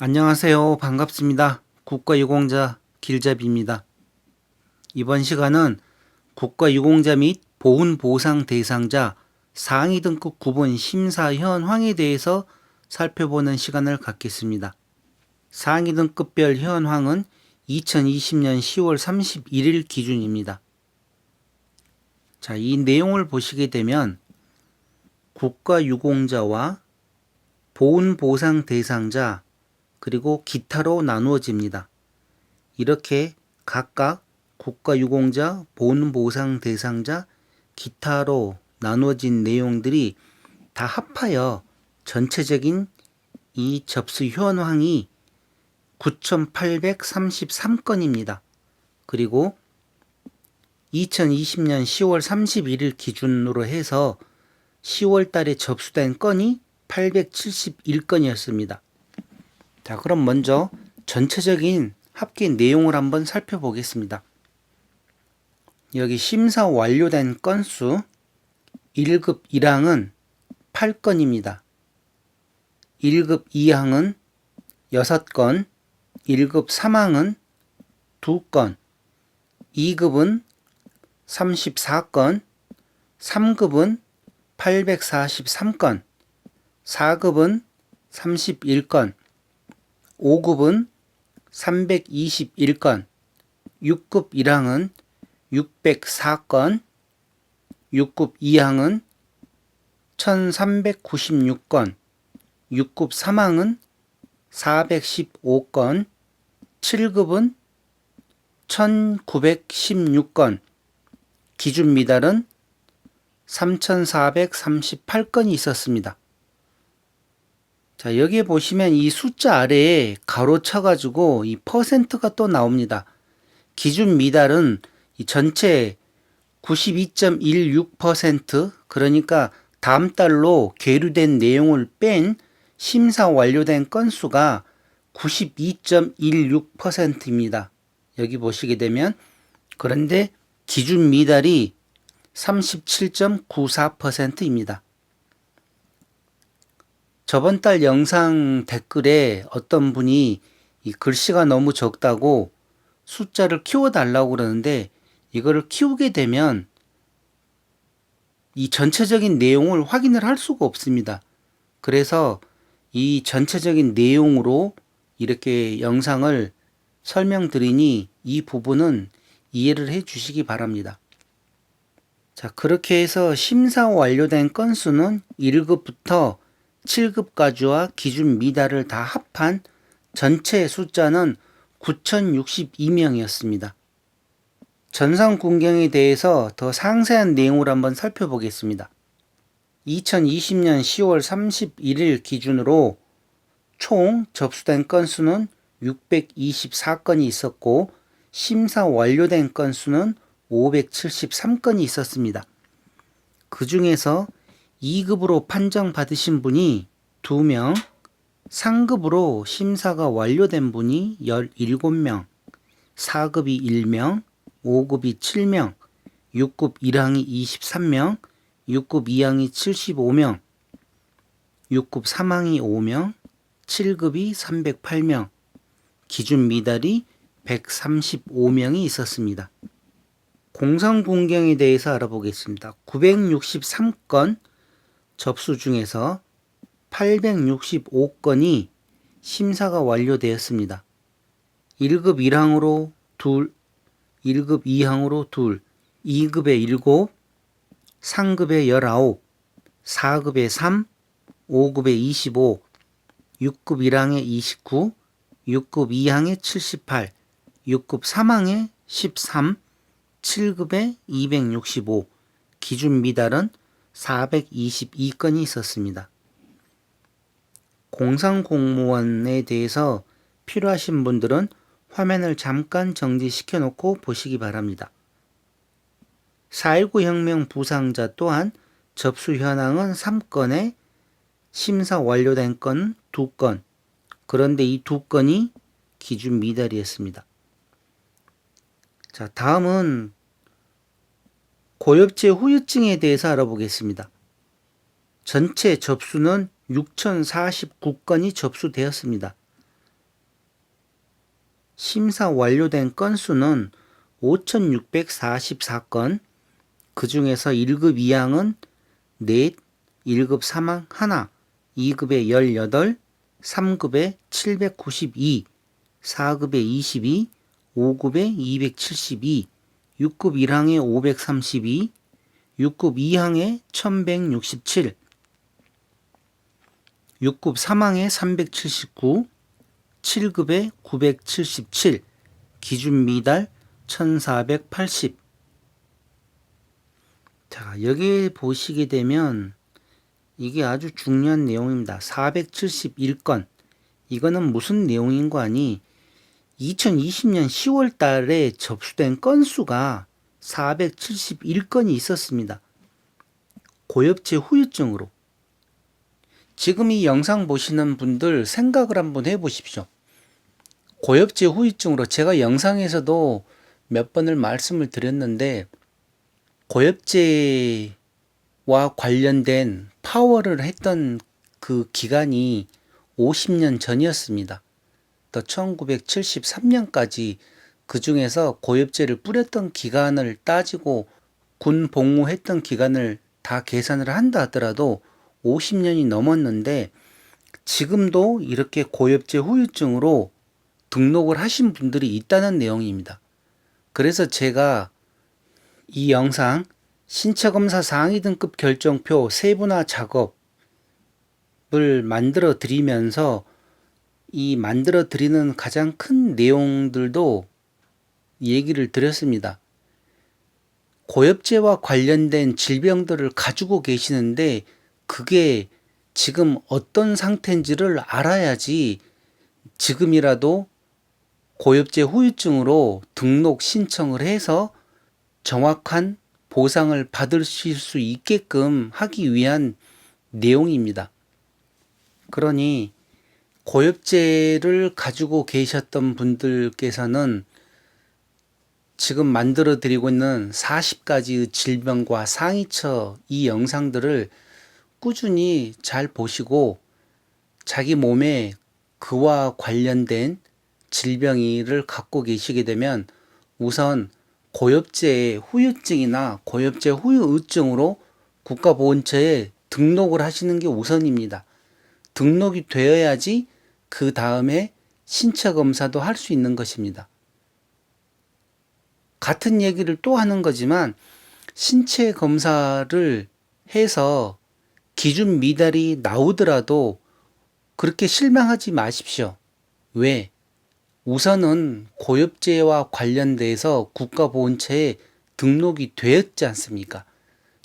안녕하세요. 반갑습니다. 국가유공자 길잡이입니다. 이번 시간은 국가유공자 및 보훈보상 대상자 상위 등급 구분 심사 현황에 대해서 살펴보는 시간을 갖겠습니다. 상위 등급별 현황은 2020년 10월 31일 기준입니다. 자, 이 내용을 보시게 되면 국가유공자와 보훈보상 대상자 그리고 기타로 나누어집니다. 이렇게 각각 국가유공자, 보훈보상 대상자, 기타로 나누어진 내용들이 다 합하여 전체적인 이 접수 현황이 9,833건입니다. 그리고 2020년 10월 31일 기준으로 해서 10월 달에 접수된 건이 871건이었습니다. 자, 그럼 먼저 전체적인 합계 내용을 한번 살펴보겠습니다. 여기 심사 완료된 건수 1급 1항은 8건입니다. 1급 2항은 6건, 1급 3항은 2건, 2급은 34건, 3급은 843건, 4급은 31건, 5급은 321건, 6급 1항은 604건, 6급 2항은 1396건, 6급 3항은 415건, 7급은 1916건, 기준 미달은 3438건이 있었습니다. 자, 여기에 보시면 이 숫자 아래에 가로 쳐가지고 이 퍼센트가 또 나옵니다. 기준 미달은 이 전체 92.16%, 그러니까 다음 달로 계류된 내용을 뺀 심사 완료된 건수가 92.16%입니다. 여기 보시게 되면, 그런데 기준 미달이 37.94%입니다. 저번 달 영상 댓글에 어떤 분이 이 글씨가 너무 적다고 숫자를 키워달라고 그러는데, 이거를 키우게 되면 이 전체적인 내용을 확인을 할 수가 없습니다. 그래서 이 전체적인 내용으로 이렇게 영상을 설명드리니 이 부분은 이해를 해 주시기 바랍니다. 자, 그렇게 해서 심사 완료된 건수는 1급부터 7급까지와 기준 미달을 다 합한 전체 숫자는 9,062명이었습니다. 전상 군경에 대해서 더 상세한 내용을 한번 살펴보겠습니다. 2020년 10월 31일 기준으로 총 접수된 건수는 624건이 있었고, 심사 완료된 건수는 573건이 있었습니다. 그 중에서 2급으로 판정받으신 분이 2명, 상급으로 심사가 완료된 분이 17명, 4급이 1명, 5급이 7명, 6급 1항이 23명, 6급 2항이 75명, 6급 3항이 5명, 7급이 308명, 기준 미달이 135명이 있었습니다. 공상군경에 대해서 알아보겠습니다. 963건 접수 중에서 865건이 심사가 완료되었습니다. 1급 1항으로 2, 1급 2항으로 2, 2급에 7, 상급에 19, 4급에 3, 5급에 25, 6급 1항에 29, 6급 2항에 78, 6급 3항에 13, 7급에 265, 기준 미달은 422건이 있었습니다. 공상공무원에 대해서 필요하신 분들은 화면을 잠깐 정지시켜 놓고 보시기 바랍니다. 4.19 혁명 부상자 또한 접수 현황은 3건에 심사 완료된 건은 2건, 그런데 이 2건이 기준 미달이었습니다. 자, 다음은 고엽제 후유증에 대해서 알아보겠습니다. 전체 접수는 6,049건이 접수되었습니다. 심사 완료된 건수는 5,644건, 그 중에서 1급 2항은 넷, 1급 3항 하나, 2급에 18, 3급에 792, 4급에 22, 5급에 272, 6급 1항에 532, 6급 2항에 1167, 6급 3항에 379, 7급에 977, 기준 미달 1480. 자, 여기 보시게 되면 이게 아주 중요한 내용입니다. 471건. 이거는 무슨 내용인 거 아니? 2020년 10월 달에 접수된 건수가 471건이 있었습니다. 고엽제 후유증으로. 지금 이 영상 보시는 분들 생각을 한번 해보십시오. 고엽제 후유증으로 제가 영상에서도 몇 번을 말씀을 드렸는데 고엽제와 관련된 파워를 했던 그 기간이 50년 전이었습니다. 또 1973년까지 그 중에서 고엽제를 뿌렸던 기간을 따지고 군 복무했던 기간을 다 계산을 한다 하더라도 50년이 넘었는데 지금도 이렇게 고엽제 후유증으로 등록을 하신 분들이 있다는 내용입니다. 그래서 제가 이 영상 신체검사 상위 등급 결정표 세분화 작업을 만들어 드리면서 이 만들어 드리는 가장 큰 내용들도 얘기를 드렸습니다. 고엽제와 관련된 질병들을 가지고 계시는데 그게 지금 어떤 상태인지를 알아야지 지금이라도 고엽제 후유증으로 등록 신청을 해서 정확한 보상을 받으실 수 있게끔 하기 위한 내용입니다. 그러니 고엽제를 가지고 계셨던 분들께서는 지금 만들어 드리고 있는 40가지의 질병과 상위처 이 영상들을 꾸준히 잘 보시고 자기 몸에 그와 관련된 질병을 갖고 계시게 되면 우선 고엽제 후유증이나 고엽제 후유증으로 국가보건처에 등록을 하시는 게 우선입니다. 등록이 되어야지 그 다음에 신체 검사도 할 수 있는 것입니다. 같은 얘기를 또 하는 거지만 신체 검사를 해서 기준 미달이 나오더라도 그렇게 실망하지 마십시오. 왜? 우선은 고엽제와 관련돼서 국가보건처에 등록이 되었지 않습니까?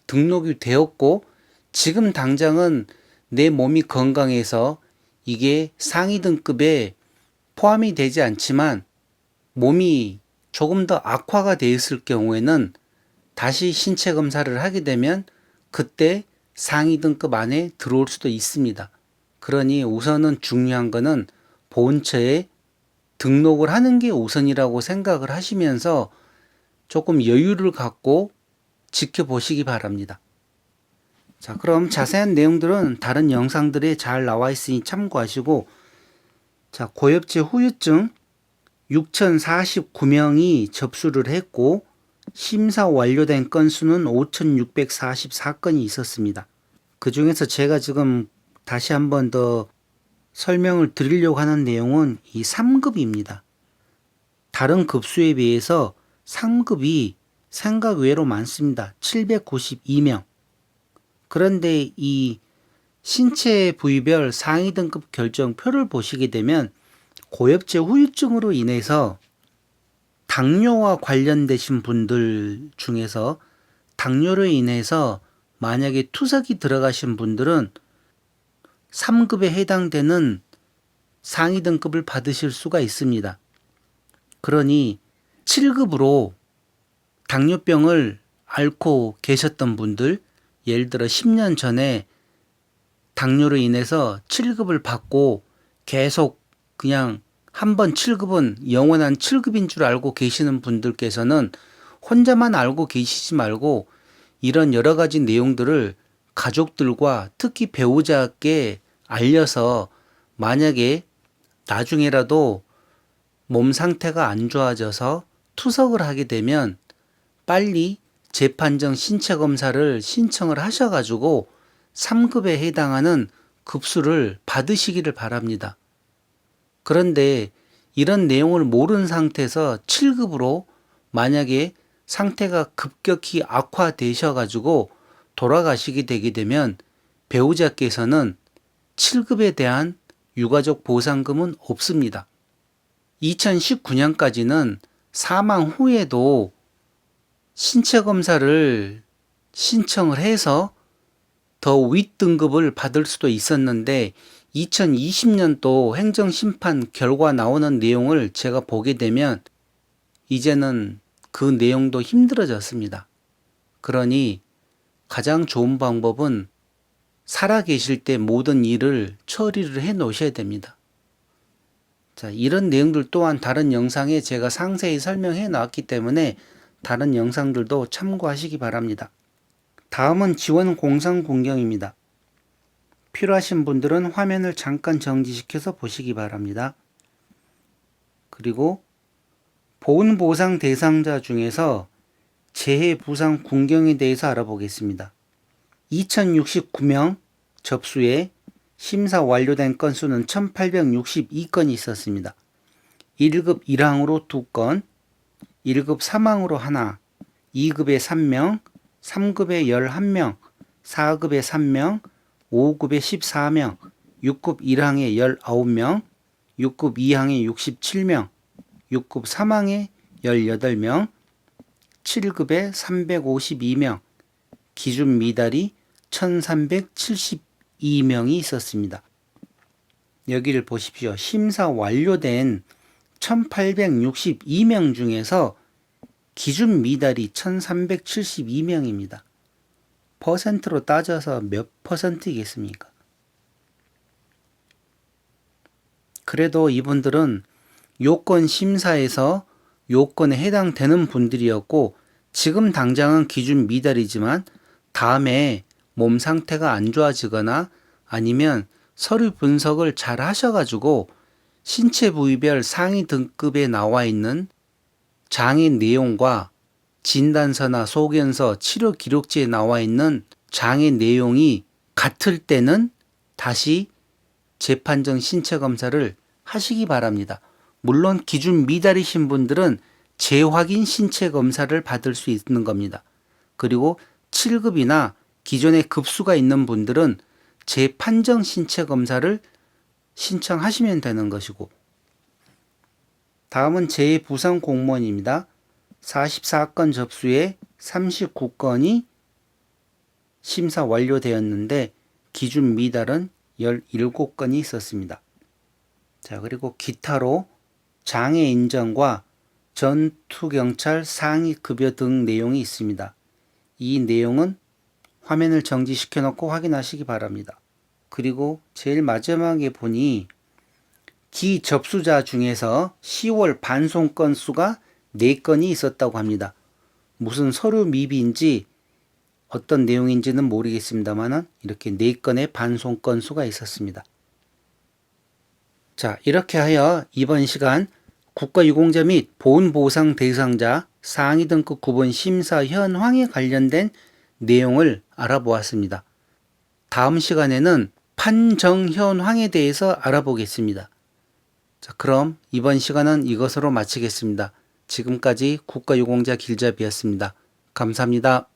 등록이 되었고 지금 당장은 내 몸이 건강해서 이게 상위 등급에 포함이 되지 않지만 몸이 조금 더 악화가 되었을 경우에는 다시 신체 검사를 하게 되면 그때 상위 등급 안에 들어올 수도 있습니다. 그러니 우선은 중요한 거는 보건처에 등록을 하는 게 우선이라고 생각을 하시면서 조금 여유를 갖고 지켜보시기 바랍니다. 자, 그럼 자세한 내용들은 다른 영상들에 잘 나와 있으니 참고하시고, 자, 고엽제 후유증 6,049명이 접수를 했고 심사 완료된 건수는 5,644건이 있었습니다. 그 중에서 제가 지금 다시 한 번 더 설명을 드리려고 하는 내용은 이 3급입니다. 다른 급수에 비해서 3급이 생각 외로 많습니다. 792명. 그런데 이 신체 부위별 상위 등급 결정표를 보시게 되면 고엽제 후유증으로 인해서 당뇨와 관련되신 분들 중에서 당뇨로 인해서 만약에 투석이 들어가신 분들은 3급에 해당되는 상위 등급을 받으실 수가 있습니다. 그러니 7급으로 당뇨병을 앓고 계셨던 분들, 예를 들어 10년 전에 당뇨로 인해서 7급을 받고 계속 그냥 한번 7급은 영원한 7급인 줄 알고 계시는 분들께서는 혼자만 알고 계시지 말고 이런 여러 가지 내용들을 가족들과 특히 배우자께 알려서 만약에 나중에라도 몸 상태가 안 좋아져서 투석을 하게 되면 빨리 재판정 신체 검사를 신청을 하셔가지고 3급에 해당하는 급수를 받으시기를 바랍니다. 그런데 이런 내용을 모르는 상태에서 7급으로 만약에 상태가 급격히 악화되셔가지고 돌아가시게 되게 되면 배우자께서는 7급에 대한 유가족 보상금은 없습니다. 2019년까지는 사망 후에도 신체 검사를 신청을 해서 더 윗등급을 받을 수도 있었는데 2020년도 행정심판 결과 나오는 내용을 제가 보게 되면 이제는 그 내용도 힘들어졌습니다. 그러니 가장 좋은 방법은 살아계실 때 모든 일을 처리를 해 놓으셔야 됩니다. 자, 이런 내용들 또한 다른 영상에 제가 상세히 설명해 놨기 때문에 다른 영상들도 참고하시기 바랍니다. 다음은 지원 공상 공경입니다. 필요하신 분들은 화면을 잠깐 정지시켜서 보시기 바랍니다. 그리고 보훈보상 대상자 중에서 재해부상 군경에 대해서 알아보겠습니다. 2069명 접수에 심사 완료된 건수는 1862건이 있었습니다. 1급 1항으로 2건, 1급 3항으로 1, 2급에 3명, 3급에 11명, 4급에 3명, 5급에 14명, 6급 1항에 19명, 6급 2항에 67명, 6급 3항에 18명, 7급에 352명, 기준 미달이 1372명이 있었습니다. 여기를 보십시오. 심사 완료된 1862명 중에서 기준 미달이 1372명입니다. 퍼센트로 따져서 몇 퍼센트이겠습니까? 그래도 이분들은 요건 심사에서 요건에 해당되는 분들이었고 지금 당장은 기준 미달이지만 다음에 몸 상태가 안 좋아지거나 아니면 서류 분석을 잘 하셔가지고 신체 부위별 상위 등급에 나와 있는 장애 내용과 진단서나 소견서, 치료 기록지에 나와 있는 장애 내용이 같을 때는 다시 재판정 신체 검사를 하시기 바랍니다. 물론 기준 미달이신 분들은 재확인 신체 검사를 받을 수 있는 겁니다. 그리고 7급이나 기존에 급수가 있는 분들은 재판정 신체 검사를 신청하시면 되는 것이고, 다음은 재해부상 공무원입니다. 44건 접수에 39건이 심사 완료되었는데 기준 미달은 17건이 있었습니다. 자, 그리고 기타로 장애 인정과 전투경찰 상위 급여 등 내용이 있습니다. 이 내용은 화면을 정지시켜 놓고 확인하시기 바랍니다. 그리고 제일 마지막에 보니 기접수자 중에서 10월 반송 건수가 4건이 있었다고 합니다. 무슨 서류 미비인지 어떤 내용인지는 모르겠습니다만 이렇게 4건의 반송 건수가 있었습니다. 자, 이렇게 하여 이번 시간 국가유공자 및 보훈보상 대상자 상위 등급 구분 심사 현황에 관련된 내용을 알아보았습니다. 다음 시간에는 판정 현황에 대해서 알아보겠습니다. 자, 그럼 이번 시간은 이것으로 마치겠습니다. 지금까지 국가유공자 길잡이였습니다. 감사합니다.